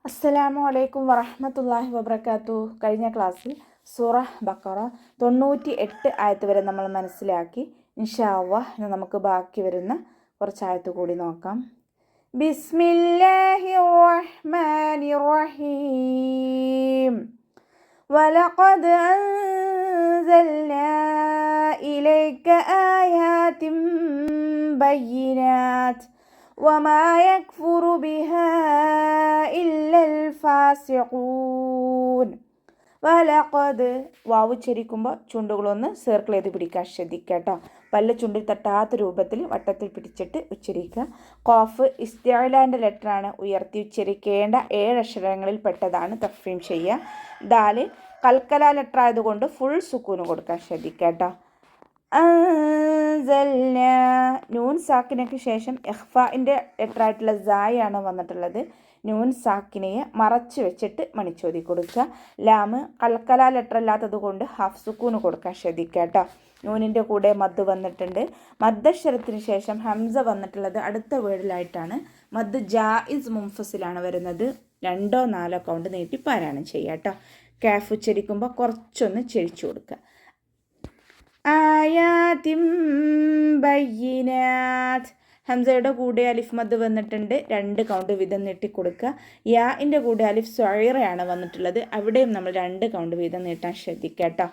അസ്സലാമു അലൈക്കും വറഹ്മത്തുള്ളാഹി വബറകാതുഹു. കഴിഞ്ഞ ക്ലാസ്സിൽ സൂറ ബഖറ 98 ആയത്ത് വരെ നമ്മൾ മനസ്സിലാക്കി. ഇൻഷാ അല്ലാഹ് ഇന്ന് നമുക്ക് ബാക്കി വരുന്ന കുറച്ച് ആയത്ത് കൂടി നോക്കാം. ബിസ്മില്ലാഹിർ റഹ്മാനിർ റഹീം. വലഖദ് അൻസൽനാ ഇലൈക ആയാതിൻ ബയ്യിനാത് وما يكفر بها إلا الفاسقون. വലഖദ് വാവ് ഉച്ചരിക്കുമ്പോൾ ചുണ്ടുകളൊന്ന് സർക്കിൾ ചെയ്ത് പിടിക്കാൻ ശ്രദ്ധിക്കുക കേട്ടോ. പല്ല് ചുണ്ടിൽ തട്ടാത്ത രൂപത്തിൽ വട്ടത്തിൽ പിടിച്ചിട്ട് ഉച്ചരിക്കുക. ഖാഫ് ഇസ്തിഅലാൻ്റെ ലെറ്ററാണ്, ഉയർത്തി ഉച്ചരിക്കേണ്ട 7 അക്ഷരങ്ങളിൽ പെട്ടതാണ്. തഫ്വീം ചെയ്യുക. ദാല് കൽക്കല ലെറ്റർ ആയതുകൊണ്ട് ഫുൾ സുക്കൂന് കൊടുക്കാൻ ശ്രദ്ധിക്കുക കേട്ടോ. അൻസൽന നൂൻ സാക്കിനയ്ക്ക് ശേഷം ഇഖ്ഫാഇൻ്റെ ലെറ്ററായിട്ടുള്ള സായാണ് വന്നിട്ടുള്ളത്. നൂൻ സാക്കിനയെ മറച്ച് വെച്ചിട്ട് മണിച്ചോതി കൊടുക്കുക. ലാമ് കൽക്കല ലെറ്റർ അല്ലാത്തത് കൊണ്ട് ഹാഫ് സുക്കൂന് കൊടുക്കാൻ ശ്രദ്ധിക്കുക കേട്ടോ. നൂനിൻ്റെ കൂടെ മദ് വന്നിട്ടുണ്ട്. മദ്ദക്ഷരത്തിന് ശേഷം ഹംസ വന്നിട്ടുള്ളത് അടുത്ത വേർഡിലായിട്ടാണ്. മദ് ജായിസ് മുംഫസിലാണ് വരുന്നത്. 2 or 4 കൗണ്ട് നീട്ടി പാരായണം ചെയ്യുക കേട്ടോ. കാഫ് ഉച്ചരിക്കുമ്പോൾ കുറച്ചൊന്ന് ചെരിച്ചു കൊടുക്കുക. ആയാതിൻ ബയ്യിനാത് ഹംസയുടെ കൂടെ അലിഫ് മദ് വന്നിട്ടുണ്ട്. 2 കൗണ്ട് വീതം നീട്ടിക്കൊടുക്കുക. യാഇൻ്റെ കൂടെ അലിഫ് സ്വൈറയാണ് വന്നിട്ടുള്ളത്. അവിടെയും നമ്മൾ 2 കൗണ്ട് വീതം നീട്ടാൻ ശ്രദ്ധിക്കുക കേട്ടോ.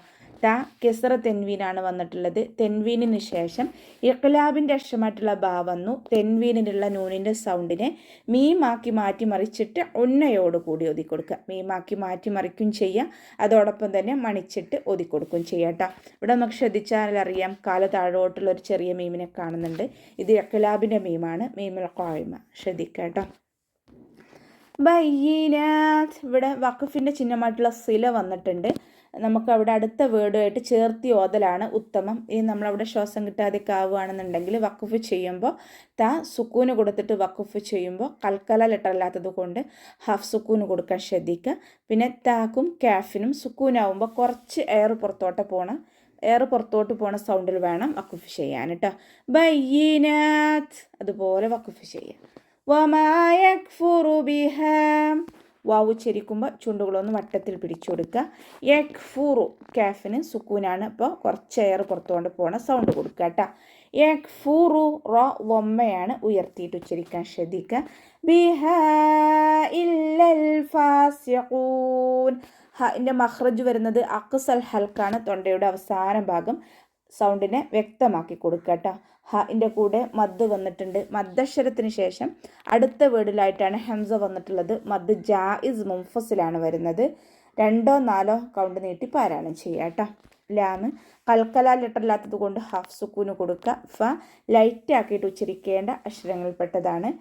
ത കെസറ തെൻവീനാണ് വന്നിട്ടുള്ളത്. തെൻവീനിന് ശേഷം ഇഖ്ലാബിൻ്റെ അക്ഷരമായിട്ടുള്ള ബാ വന്നു. തെൻവീനിലുള്ള നൂനിൻ്റെ സൗണ്ടിനെ മീമാക്കി മാറ്റി മറിച്ചിട്ട് ഉന്നയോട് കൂടി ഒതിക്കൊടുക്കുക. മീമാക്കി മാറ്റി മറിക്കും ചെയ്യുക. അതോടൊപ്പം തന്നെ മണിച്ചിട്ട് ഒതിക്കൊടുക്കുകയും ചെയ്യുക കേട്ടോ. ഇവിടെ നമുക്ക് ശ്രദ്ധിച്ചാൽ അറിയാം, കാല താഴോട്ടുള്ളൊരു ചെറിയ മീമിനെ കാണുന്നുണ്ട്. ഇത് ഇഖ്ലാബിൻ്റെ മീമാണ്. മീമുൽ ഖായിമ ശ്രദ്ധിക്കുക കേട്ടോ. ബയ്യിനാത്ത് ഇവിടെ വഖഫിൻ്റെ ചിഹ്നമായിട്ടുള്ള സില വന്നിട്ടുണ്ട്. നമുക്കവിടെ അടുത്ത വേർഡുമായിട്ട് ചേർത്തി ഓതലാണ് ഉത്തമം. ഇനി നമ്മളവിടെ ശ്വാസം കിട്ടാതെ ആവുകയാണെന്നുണ്ടെങ്കിൽ വഖഫ് ചെയ്യുമ്പോൾ ത സുക്കൂന് കൊടുത്തിട്ട് വഖഫ് ചെയ്യുമ്പോൾ കൽക്കല ലെറ്റർ അല്ലാത്തത് കൊണ്ട് ഹാഫ് സുക്കൂന് കൊടുക്കാൻ ശ്രദ്ധിക്കുക. പിന്നെ താക്കും കാഫിനും സുക്കൂനാവുമ്പോൾ കുറച്ച് എയർ പുറത്തോട്ട് പോണ സൗണ്ടിൽ വേണം വഖഫ് ചെയ്യാൻ കേട്ടോ. ബയ്യിനാത്ത് അതുപോലെ വഖഫ് ചെയ്യാം. വമാ യക്ഫുറു ബിഹാ വാവു ചരിക്കുമ്പോൾ ചുണ്ടുകളൊന്ന് വട്ടത്തിൽ പിടിച്ചു കൊടുക്കുക. യക്ഫുറു കാഫിന് സുക്കൂനാണ്, അപ്പോൾ കുറച്ച് എയർ പുറത്തുകൊണ്ട് പോണ സൗണ്ട് കൊടുക്കുക കേട്ടോ. യക്ഫുറു റ വമ്മയാണ്, ഉയർത്തിയിട്ട് ഉച്ചരിക്കാൻ ശ്രദ്ധിക്കുക. ബിഹാ ഇല്ലൽ ഫാസിഖൂൻ ൻ്റെ മഖ്റജ് വരുന്നത് അഖ്സൽ ഹൽക്കാണ്. തൊണ്ടയുടെ അവസാന ഭാഗം സൗണ്ടിനെ വ്യക്തമാക്കി കൊടുക്കുക കേട്ടോ. ൻ്റെ കൂടെ മദ് വന്നിട്ടുണ്ട്. മദ്ദക്ഷരത്തിന് ശേഷം അടുത്ത വേർഡിലായിട്ടാണ് ഹംസ വന്നിട്ടുള്ളത്. മദ് ജായിസ് മുംഫസിലാണ് വരുന്നത്. 2 or 4 കൗണ്ട് നീട്ടി പാരായണം ചെയ്യുക കേട്ടോ. ലാമ് കൽക്കല ലെറ്റർ അല്ലാത്തത് കൊണ്ട് ഹാഫ് സുക്കൂന് കൊടുക്കുക. ഫ ലൈറ്റ് ആക്കിയിട്ട് ഉച്ചരിക്കേണ്ട അക്ഷരങ്ങളിൽപ്പെട്ടതാണ്.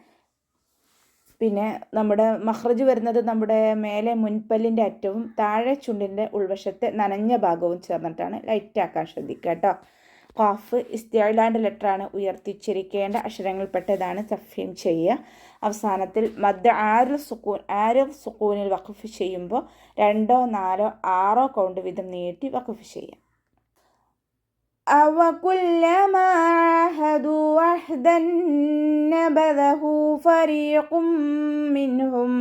പിന്നെ നമ്മുടെ മഖ്റജ് വരുന്നത് നമ്മുടെ മേലെ മുൻപല്ലിൻ്റെ അറ്റവും താഴെ ചുണ്ടിൻ്റെ ഉൾവശത്തെ നനഞ്ഞ ഭാഗവും ചേർന്നിട്ടാണ്. ലൈറ്റ് ആക്കാൻ ശ്രദ്ധിക്കുക കേട്ടോ. ഖാഫ് ഇസ്തിഅലാൻ്റെ ലെറ്ററാണ്, ഉയർത്തിച്ചിരിക്കേണ്ട അക്ഷരങ്ങളിൽപ്പെട്ടതാണ്. തഫ്വീം ചെയ്യുക. അവസാനത്തിൽ മദ് ആരിൽ സുക്കൂനിൽ വഖഫ് ചെയ്യുമ്പോൾ 2 or 4 or 6 കൗണ്ട് വീതം നീട്ടി വഖഫ് ചെയ്യാം. അവകുല്ലമാ ആഹദു അഹ്ദൻ നബദഹു ഫരീഖും മിൻഹും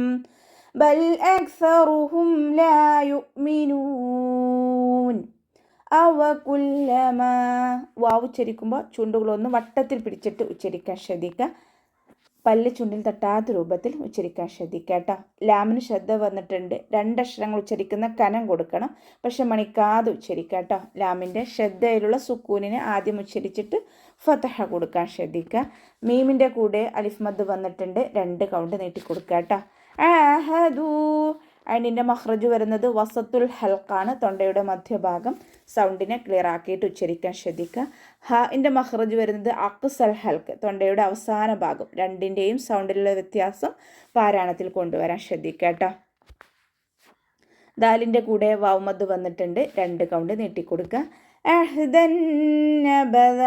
ബൽ അക്സറുഹും ലാ യുഅ്മിനൂൻ. അവകുല്ലമാ വാവ് ഉച്ചരിക്കുമ്പോൾ ചുണ്ടുകളൊന്ന് വട്ടത്തിൽ പിടിച്ചിട്ട് ഉച്ചരിക്കാൻ ശ്രദ്ധിക്കുക. പല്ല് ചുണ്ടിൽ തട്ടാത്ത രൂപത്തിൽ ഉച്ചരിക്കാൻ ശ്രദ്ധിക്കുക കേട്ടോ. ലാമിന് ശ്രദ്ധ വന്നിട്ടുണ്ട്. 2 അക്ഷരങ്ങൾ ഉച്ചരിക്കുന്ന കനം കൊടുക്കണം, പക്ഷെ മണിക്കാതെ ഉച്ചരിക്കുക കേട്ടോ. ലാമിൻ്റെ ശ്രദ്ധയിലുള്ള സുക്കൂനിനെ ആദ്യം ഉച്ചരിച്ചിട്ട് ഫതഹ കൊടുക്കാൻ ശ്രദ്ധിക്കുക. മീമിൻ്റെ കൂടെ അലിഫ് മദ് വന്നിട്ടുണ്ട്. 2 കൗണ്ട് നീട്ടിക്കൊടുക്കുക കേട്ടോ. ആഹദു അതിൻ്റെ മഖ്റജ് വരുന്നത് വസത്തുൽ ഹൽക്കാണ്. തൊണ്ടയുടെ മധ്യഭാഗം സൗണ്ടിനെ ക്ലിയർ ആക്കിയിട്ട് ഉച്ചരിക്കാൻ ശ്രദ്ധിക്കുക. ൻ്റെ മഖ്റജ് വരുന്നത് അഖ്സൽ ഹൽക്ക്, തൊണ്ടയുടെ അവസാന ഭാഗം. 2ൻ്റെയും സൗണ്ടിലുള്ള വ്യത്യാസം പാരായണത്തിൽ കൊണ്ടുവരാൻ ശ്രദ്ധിക്കുക കേട്ടോ. ദാലിൻ്റെ കൂടെ വാവ് മദ് വന്നിട്ടുണ്ട്. 2 കൗണ്ട് നീട്ടിക്കൊടുക്കുക. അഹ്ദൻ നബദ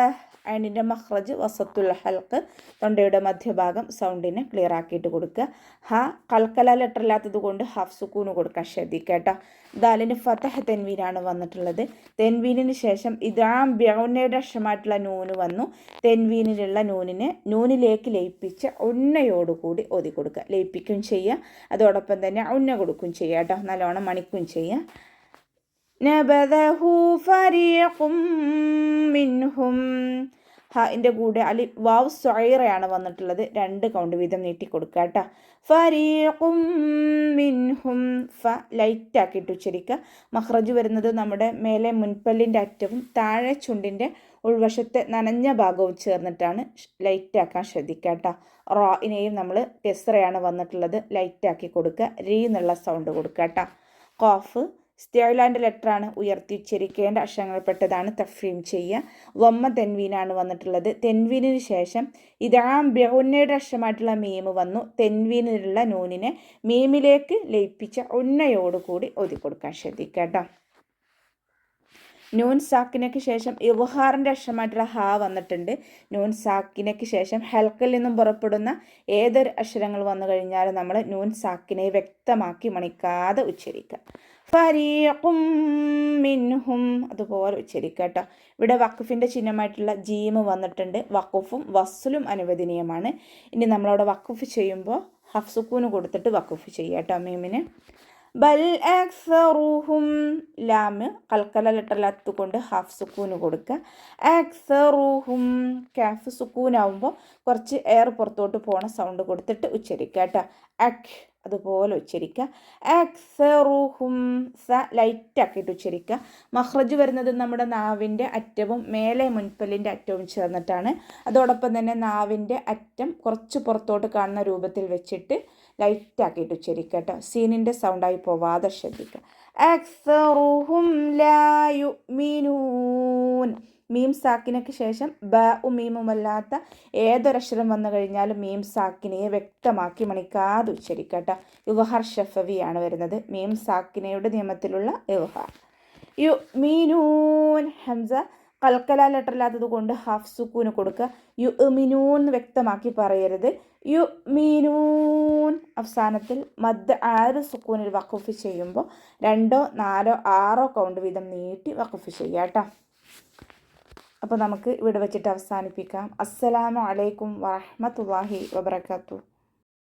അതിൻ്റെ മഖ്റജ് വസത്തുൽ ഹൽക്ക്, തൊണ്ടയുടെ മധ്യഭാഗം സൗണ്ടിനെ ക്ലിയർ ആക്കിയിട്ട് കൊടുക്കുക. ഹ കൽക്കല ലെറ്റർ ഇല്ലാത്തത് കൊണ്ട് ഹാഫ് സുക്കൂന് കൊടുക്കാൻ ശ്രദ്ധിക്കുക കേട്ടോ. ദാലിന് ഫതഹ് തെൻവീനാണ് വന്നിട്ടുള്ളത്. തെൻവീനിന് ശേഷം ഇദാം ബിഉന്നയുടെ അക്ഷരമായിട്ടുള്ള നൂന് വന്നു. തെൻവീനിലുള്ള നൂനിലേക്ക് ലയിപ്പിച്ച് ഉന്നയോടുകൂടി ഓതി കൊടുക്കുക. ലയിപ്പിക്കുകയും ചെയ്യുക, അതോടൊപ്പം തന്നെ ഉന്ന കൊടുക്കുകയും ചെയ്യുക കേട്ടോ. നല്ലോണം മണിക്കുകയും ചെയ്യുക. നബദഹു ഫരീഖും മിൻഹും. ഹാൻ്റെ കൂടെ വാവ് സ്വൈറയാണ് വന്നിട്ടുള്ളത്. 2 കൗണ്ട് വീതം നീട്ടി കൊടുക്കുക കേട്ടോ. ഫരീഖും മിൻഹും. ഫ ലൈറ്റ് ആക്കിയിട്ട് ഉച്ചരിക്കുക. മഖ്റജ് വരുന്നത് നമ്മുടെ മേലെ മുൻപല്ലിൻ്റെ അറ്റവും താഴെ ചുണ്ടിൻ്റെ ഉൾവശത്തെ നനഞ്ഞ ഭാഗവും ചേർന്നിട്ടാണ്. ലൈറ്റ് ആക്കാൻ ശ്രദ്ധിക്കുക കേട്ടോ. റായിനെയും നമ്മൾ കെസ്റയാണ് വന്നിട്ടുള്ളത്. ലൈറ്റ് ആക്കി കൊടുക്കുക. രീ എന്നുള്ള സൗണ്ട് കൊടുക്കുക കേട്ടോ. ഖാഫ് ഇസ്തിഅലാൻ്റെ ലെറ്ററാണ്, ഉയർത്തി ഉച്ചരിക്കേണ്ട അക്ഷരങ്ങളിൽപ്പെട്ടതാണ്. തഫ്രീം ചെയ്യുക. വമ്മ തെൻവീനാണ് വന്നിട്ടുള്ളത്. തെൻവീനിന് ശേഷം ഇദാം ബിഉന്നയുടെ അക്ഷരമായിട്ടുള്ള മീമ് വന്നു. തെൻവീനിലുള്ള നൂനിനെ മീമിലേക്ക് ലയിപ്പിച്ച ഉന്നയോടുകൂടി ഓതി കൊടുക്കാൻ ശ്രദ്ധിക്കുക കേട്ടോ. നൂൻ സാക്കിനയ്ക്ക് ശേഷം ഇവ്ഹാറിൻ്റെ അക്ഷരമായിട്ടുള്ള ഹ വന്നിട്ടുണ്ട്. നൂൻ സാക്കിനയ്ക്ക് ശേഷം ഹൽക്കിൽ നിന്നും പുറപ്പെടുന്ന ഏതൊരു അക്ഷരങ്ങൾ വന്നു കഴിഞ്ഞാലും നമ്മൾ നൂൻ സാക്കിനെ വ്യക്തമാക്കി മണിക്കാതെ ഉച്ചരിക്കുക. ഫരീഖും മിൻഹും അതുപോലെ ഉച്ചരിക്കുക കേട്ടോ. ഇവിടെ വഖഫിൻ്റെ ചിഹ്നമായിട്ടുള്ള ജീമ് വന്നിട്ടുണ്ട്. വഖഫും വസ്ലും അനുവദനീയമാണ്. ഇനി നമ്മളവിടെ വഖഫ് ചെയ്യുമ്പോൾ ഹഫ് സുക്കൂന് കൊടുത്തിട്ട് വഖഫ് ചെയ്യുക കേട്ടോ. മീമിന് ബൽ അക്സറുഹും ലാമ് കൽക്കല ലെറ്ററിലത്ത് കൊണ്ട് ഹാഫ് സുക്കൂന് കൊടുക്കുക. അക്സറുഹും കാഫ് സുക്കൂനാവുമ്പോൾ കുറച്ച് എയർ പുറത്തോട്ട് പോണ സൗണ്ട് കൊടുത്തിട്ട് ഉച്ചരിക്കുക കേട്ടോ. അക് അതുപോലെ ഉച്ചരിക്കുക. അക്സറുഹും സ ലൈറ്റ് ആക്കിയിട്ട് ഉച്ചരിക്കുക. മഖ്റജ് വരുന്നത് നമ്മുടെ നാവിൻ്റെ അറ്റവും മേലെ മുൻപല്ലിൻ്റെ അറ്റവും ചേർന്നിട്ടാണ്. അതോടൊപ്പം തന്നെ നാവിൻ്റെ അറ്റം കുറച്ച് പുറത്തോട്ട് കാണുന്ന രൂപത്തിൽ വെച്ചിട്ട് ലൈറ്റ് ആക്കിയിട്ട് ഉച്ചരിക്കുക കേട്ടോ. സീനിൻ്റെ സൗണ്ടായി പോവാതെ ശ്രദ്ധിക്കുക. അക്സറുഹും ലാ യുഅ്മിനൂൻ. മീം സാക്കിനയ്ക്ക് ശേഷം ബ മീമുമല്ലാത്ത ഏതൊരക്ഷരം വന്നു കഴിഞ്ഞാലും മീം സാക്കിനയെ വ്യക്തമാക്കി മണിക്കാതെ ഉച്ചരിക്കുക കേട്ടോ. ഇവ്ഹാർ ഷഫവിയാണ് വരുന്നത്. മീം സാക്കിനയുടെ നിയമത്തിലുള്ള ഇവ്ഹാർ. യുഅ്മിനൂൻ ഹംസ കൽക്കല ലെറ്ററില്ലാത്തത് കൊണ്ട് ഹാഫ് സുക്കൂന് കൊടുക്കുക. യുഅ്മിനൂൻ വ്യക്തമാക്കി പറയരുത്. യുഅ്മിനൂൻ. അവസാനത്തിൽ മദ് 6 സുക്കൂനിൽ വഖഫ് ചെയ്യുമ്പോൾ 2, 4, 6 കൗണ്ട് വീതം നീട്ടി വഖഫ് ചെയ്യുക കേട്ടോ. അപ്പോൾ നമുക്ക് ഇവിടെ വെച്ചിട്ട് അവസാനിപ്പിക്കാം. അസ്സലാമു അലൈക്കും വറഹ്മത്തുള്ളാഹി വബറകാതുഹു.